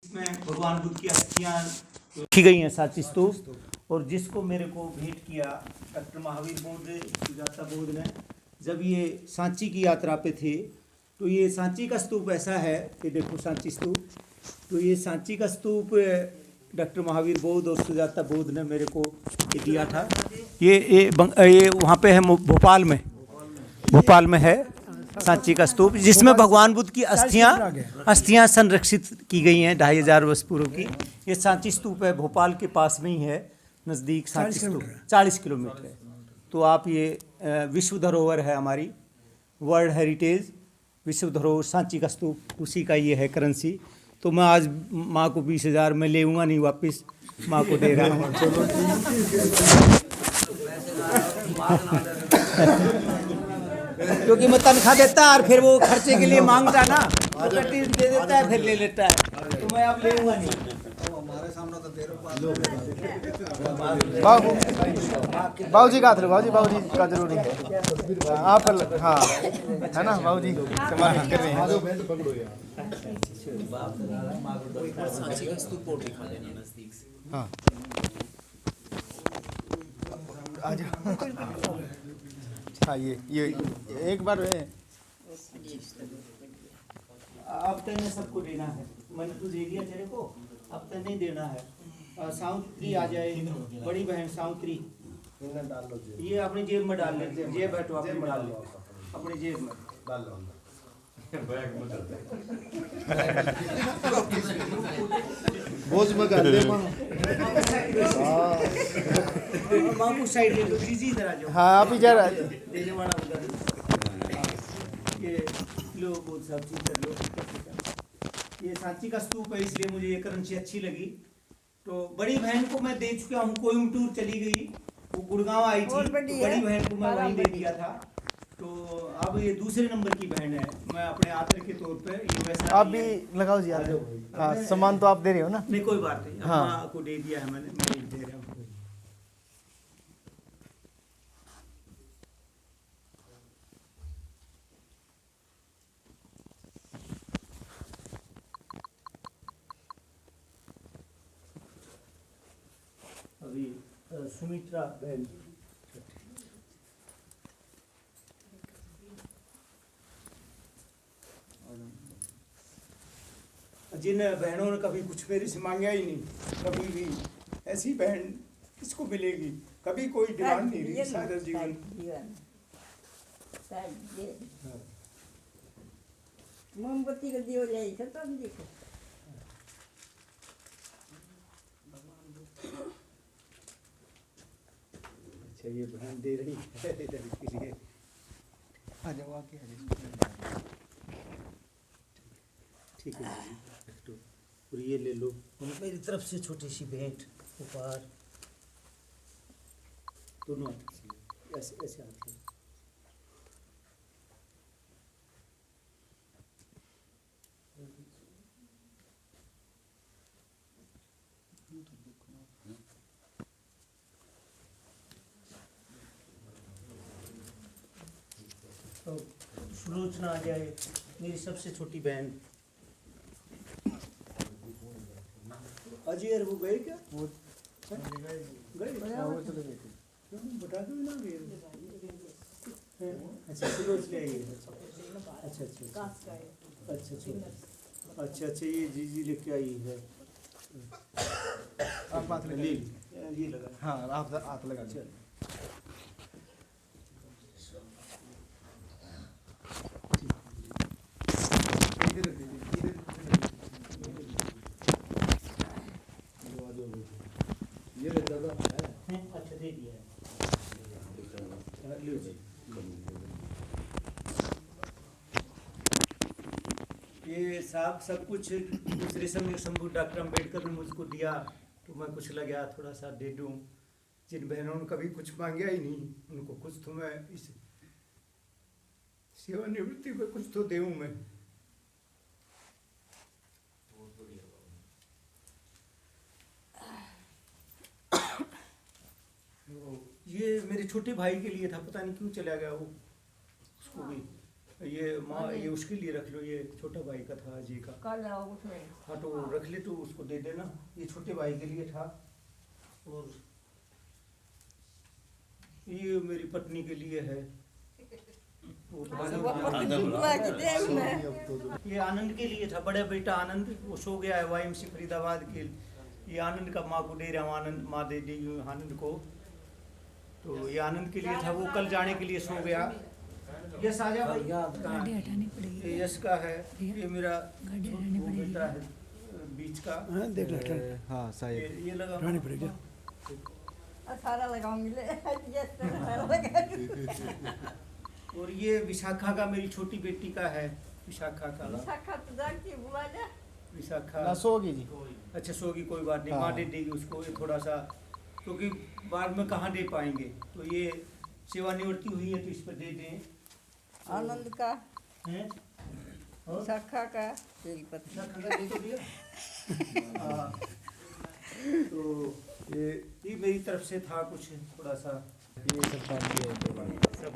इसमें भगवान बुद्ध की अस्थियां रखी गई हैं, सांची स्तूप। और जिसको मेरे को भेंट किया डॉक्टर महावीर बोध सुजाता बोध ने, जब ये सांची की यात्रा पे थे, तो ये सांची का स्तूप ऐसा है कि देखो सांची स्तूप, तो ये सांची का स्तूप डॉक्टर महावीर बोध और सुजाता बोध ने मेरे को ये दिया था। ये वहाँ पे है भोपाल में है सांची का स्तूप, जिसमें भगवान बुद्ध की अस्थियां संरक्षित की गई हैं 2500 वर्ष पूर्व की। ये सांची स्तूप है, भोपाल के पास में ही है, नज़दीक सांची स्तूप 40 किलोमीटर है। तो आप ये विश्व धरोहर है हमारी, वर्ल्ड हेरिटेज विश्व धरोहर सांची का स्तूप, उसी का ये है करेंसी। तो मैं आज माँ को 20,000 मैं लेऊँगा नहीं, वापस माँ को दे रहा हूँ। क्योंकि मैं तनख्वाह देता और फिर वो खर्चे के लिए मांगता ना, तो कटी दे देता है फिर ले लेता है, तो मैं अब लेऊँगा नहीं। हमारे सामने तो तेरे बाबूजी का बाबूजी का जरूरी है आप। हाँ है ना बाबूजी समाज कर रहे हैं। हाँ आज हाँ ये एक बार अब तेने सबको देना है, मैंने तो दे दिया तेरे को, अब तेने नहीं देना है। साउत्री आ जाए, बड़ी बहन साउत्री, ये अपनी जेब में डाल लेते हैं, जेब है तो अपनी डाल लो, अपनी जेब में डाल लो। बोझ में कर दे माँ को साइड ले लो, जी इधर आ जाओ। हाँ आप ही जरा देने वाला उधर, ये लो बहुत सब चीज कर लो। ये सांची का स्तूप है, इसलिए मुझे ये करेंसी अच्छी लगी। तो बड़ी बहन को मैं दे चुका हूँ, कोयम्बटूर चली गई, वो गुड़गांव आई थी, तो बड़ी बहन को मैं वहीं दे दिया था। तो अब ये दूसरे नंबर की बहन है, मैं अपने आदर के तौर पे ये वैसा आप भी लगाओ जी। हाँ सामान तो आप दे रहे हो ना। नहीं कोई बात नहीं, हाँ। माँ को दे दिया है मैंने, मैं दे रहा हूँ। अभी सुमित्रा बहन, जिन बहनों ने कभी कुछ मेरे से मांगा ही नहीं, कभी भी ऐसी बहन किसको मिलेगी, कभी कोई डिमांड नहीं रही सारा जीवन। मोमबत्ती का दियो ले तो हम देखो। अच्छा ये बहन दे रही है इधर के लिए, आ जाओ आके ठीक है जी। और ये ले लो मेरी तरफ से छोटी सी भेंट उपहार, दोनों ऐसे ऐसे हाथ लो। तो सुलोचना आ जाए, मेरी सबसे छोटी बहन। अजय वो गए क्या? वो गए बता दो ना। अच्छा सुलोच ले आइए। अच्छा अच्छा अच्छा अच्छा अच्छा ये जी लेके आई है। आप हाथ लगा ये लगा। हाँ आप हाथ लगा चल ये दादा अच्छा दे दिया लो जी। ये साहब सब कुछ दूसरे समय शंभू डॉक्टर अम्बेडकर ने मुझको दिया, तो मैं कुछ लगा थोड़ा सा दे दूं। जिन बहनों ने कभी कुछ मांगा ही नहीं, उनको कुछ तो मैं इस सेवानिवृत्ति को कुछ तो दूं मैं। ये मेरे छोटे भाई के लिए था, पता नहीं क्यों चला गया वो, उसको भी ये माँ ये उसके लिए रख लो, ये छोटा भाई का था अजय का। कल आओ उसमें। हाँ तो रख ले तो उसको दे देना, ये छोटे भाई के लिए था। और ये मेरी पत्नी के लिए है। वो बुआ के दे में। ये आनंद के लिए था, बड़ा बेटा आनंद वो सो गया है YMC फरीदाबाद के। ये आनंद का माँ को दे रहा हूँ, आनंद माँ दे दी आनंद को। तो ये आनंद के लिए था, वो कल जाने के लिए सो गया। यश आजा भाई, ये यश का है, ये मेरा वो बेटा है बीच का। देख लो हाँ ये लगा सारा लगाऊंगी ले। यस सारा लगाऊंगी। और ये विशाखा का मेरी छोटी बेटी का है, विशाखा का। शाखा तो जाके बुला जा। विशाखा ना सोगी जी। अच्छा सोगी, कोई बात नहीं, माँ दे देगी उसको। ये थोड़ा सा क्योंकि बाद में कहाँ दे पाएंगे, तो ये सेवानिवृत्ति हुई है तो इस पर दे दें। आनंद का, हैं? और शाखा का, तेरी पत्नी। विशाखा का दे तो दिया। हाँ। तो ये मेरी तरफ से था कुछ थोड़ा सा, ये सब काम किया सब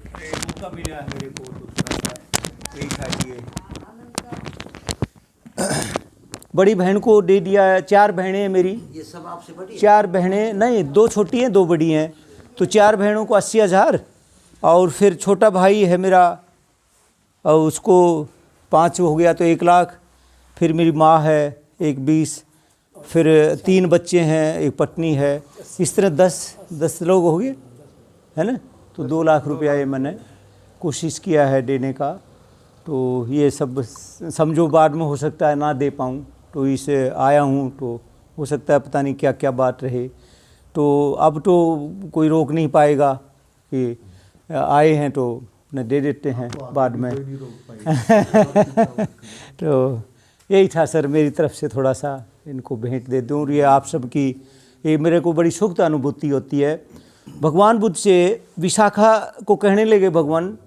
मौका मिला है मेरे को, तो थोड़ा सा यही था कि ये आनंद का बड़ी बहन को दे दिया है। 4 बहनें हैं मेरी, ये सब आपसे बड़ी 4 बहनें नहीं, 2 छोटी हैं 2 बड़ी हैं। तो 4 बहनों को 80,000, और फिर छोटा भाई है मेरा और उसको 5 हो गया तो 1 लाख। फिर मेरी माँ है 20, फिर 3 बच्चे हैं, 1 पत्नी है। इस तरह 10 लोग हो गए है ना। तो 2 लाख रुपया ये मैंने कोशिश किया है देने का। तो ये सब समझो बाद में हो सकता है ना दे पाऊँ, तो इसे आया हूँ, तो हो सकता है पता नहीं क्या क्या बात रहे। तो अब तो कोई रोक नहीं पाएगा कि आए हैं तो न दे देते हैं बाद में। तो यही था सर मेरी तरफ से, थोड़ा सा इनको भेंट दे दूँ। ये आप सबकी ये मेरे को बड़ी सुखद अनुभूति होती है। भगवान बुद्ध से विशाखा को कहने लगे, भगवान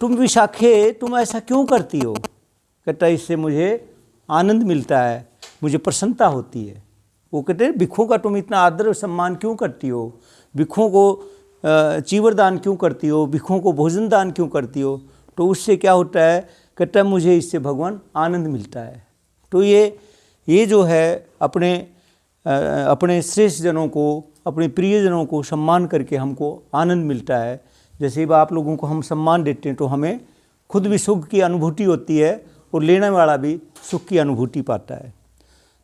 तुम विशाखे तुम ऐसा क्यों करती हो? कहता इससे मुझे आनंद मिलता है, मुझे प्रसन्नता होती है। वो कहते हैं भिक्षुओं का तुम इतना आदर और सम्मान क्यों करती हो? भिक्षुओं को चीवर दान क्यों करती हो? भिक्षुओं को भोजन दान क्यों करती हो? तो उससे क्या होता है? कहता है मुझे इससे भगवान आनंद मिलता है। तो ये जो है अपने श्रेष्ठ जनों को, अपने प्रियजनों को सम्मान करके हमको आनंद मिलता है। जैसे ही आप लोगों को हम सम्मान देते हैं तो हमें खुद भी सुख की अनुभूति होती है और लेने वाला भी सुख की अनुभूति पाता है।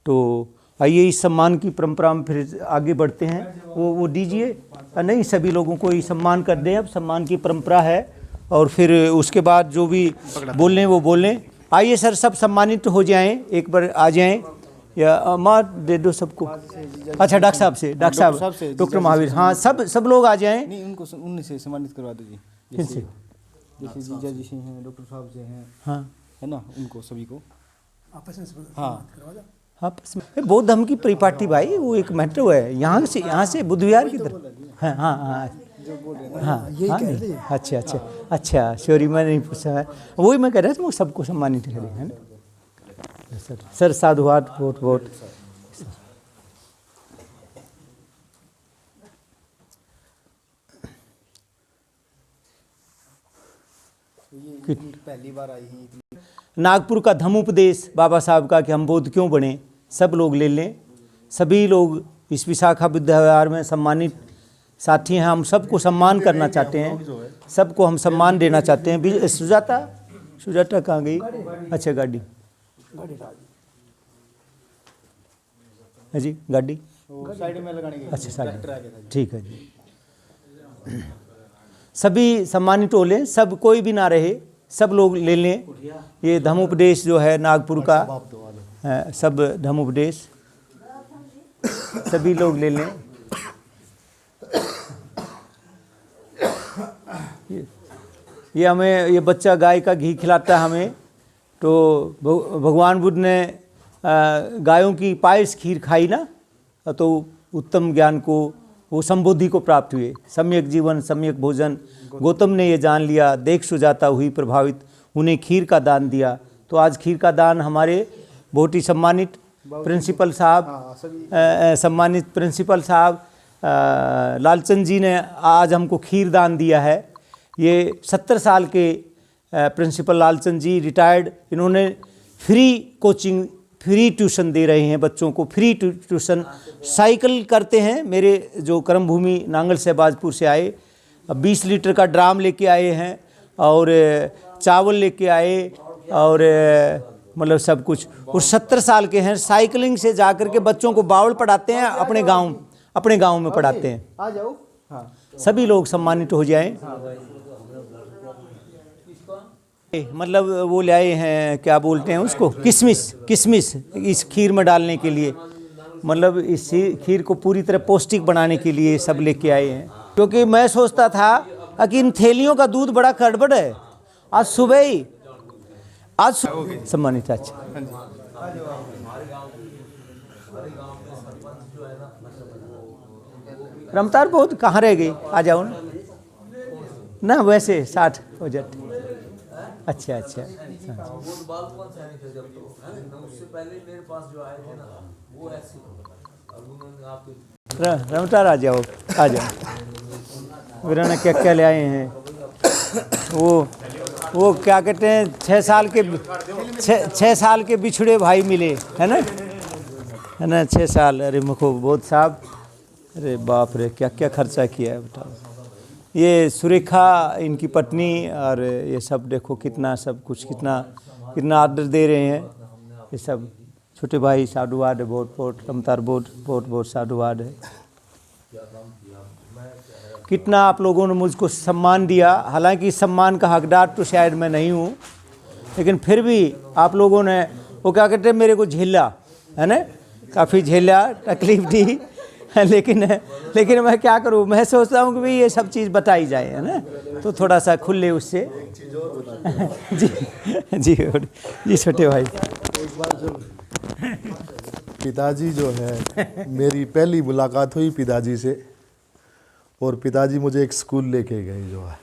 तो आइए इस सम्मान की परंपरा में फिर आगे बढ़ते हैं। वो दीजिए, नहीं सभी लोगों को ही सम्मान कर दें। अब सम्मान की परंपरा है और फिर उसके बाद जो भी बोलने वो बोलें। आइए सर सब सम्मानित हो जाएं, एक बार आ जाएं, या माँ दे दो सबको। अच्छा डॉक्टर साहब से, डॉक्टर महावीर, हाँ सब लोग आ जाएं। नहीं उनको उनसे सम्मानित करवा दो जी। किनसे? जैसे जीजा जी से हैं, डॉक्टर साहब से हैं, हाँ है ना, उनको सभी को आपस में हाँ आपस में। बौद्ध धर्म की परिपाटी भाई, वो एक महत्व है। यहाँ से बुद्ध विहार की तरफ। हाँ हाँ हाँ हाँ हाँ अच्छा सॉरी मैं नहीं पूछा है, वही मैं कह रहा था वो सबको सम्मानित करें, है ना सर साधुवाद बहुत बहुत। ये पहली बार आई हैं। नागपुर का धम्मोपदेश बाबा साहब का कि हम बौद्ध क्यों बने, सब लोग ले लें। सभी लोग इस विशाखा विद्याविहार में सम्मानित साथी हैं। हम सबको सम्मान करना चाहते हैं, सबको हम सम्मान देना चाहते हैं। सुजाता कहाँ गई? अच्छा गाड़ी है जी, गाड़ी साइड में लगाने के। अच्छा साइड, ठीक है जी। सभी सम्मानित हो लें, सब कोई भी ना रहे, सब लोग ले लें। ये धम्मोपदेश जो है नागपुर का, सब धम्मोपदेश सभी लोग ले लें। ये हमें, ये बच्चा गाय का घी खिलाता है हमें। तो भगवान बुद्ध ने गायों की पायस खीर खाई ना, तो उत्तम ज्ञान को, वो संबोधि को प्राप्त हुए। सम्यक जीवन सम्यक भोजन, गौतम ने ये जान लिया, देख सुजाता हुई प्रभावित, उन्हें खीर का दान दिया। तो आज खीर का दान हमारे बहुत ही सम्मानित प्रिंसिपल साहब, सम्मानित प्रिंसिपल साहब लालचंद जी ने आज हमको खीर दान दिया है। ये 70 साल के प्रिंसिपल लालचंद जी रिटायर्ड, इन्होंने फ्री कोचिंग, फ्री ट्यूशन दे रहे हैं बच्चों को, फ्री ट्यूशन। साइकिल करते हैं, मेरे जो कर्मभूमि नांगल शहबाजपुर से आए, 20 लीटर का ड्राम लेके आए हैं और चावल लेके आए और मतलब सब कुछ। और 70 साल के हैं, साइकिलिंग से जा कर के बच्चों को बावल पढ़ाते हैं, अपने गांव में पढ़ाते हैं। आ जाओ। हाँ सभी लोग सम्मानित हो जाएं। मतलब वो ले आए हैं, क्या बोलते हैं उसको, किशमिश इस खीर में डालने के लिए, मतलब इस खीर को पूरी तरह पौष्टिक बनाने के लिए सब लेके आए हैं। क्योंकि मैं सोचता था कि इन थैलियों का दूध बड़ा गड़बड़ है। आज सुबह ही सम्मानित अच्छा रमतार बहुत कहाँ रह गई, आ जाओ ना वैसे 60 हो जाते। अच्छा अच्छा रमतार आ जाओ वीराना, क्या क्या ले आए हैं। वो क्या कहते हैं, 6 साल के बिछड़े भाई मिले, है ना 6 साल। अरे मुखो बहुत साहब, अरे बाप रे क्या क्या खर्चा किया है बताओ। ये सुरेखा इनकी पत्नी और ये सब देखो कितना सब कुछ, कितना आदर दे रहे हैं। ये सब छोटे भाई साधुवाद है, बहुत रमतार बहुत साधुवाद है। कितना आप लोगों ने मुझको सम्मान दिया, हालांकि इस सम्मान का हकदार तो शायद मैं नहीं हूँ, लेकिन फिर भी आप लोगों ने वो क्या कहते हैं मेरे को झेला, है ना, काफ़ी झेला, तकलीफ दी। लेकिन मैं क्या करूँ, मैं सोचता हूँ कि भाई ये सब चीज़ बताई जाए, है ना, तो थोड़ा सा खुले उससे। जी छोटे भाई। पिताजी जो है, मेरी पहली मुलाकात हुई पिताजी से, और पिताजी मुझे एक स्कूल लेके गए जो है।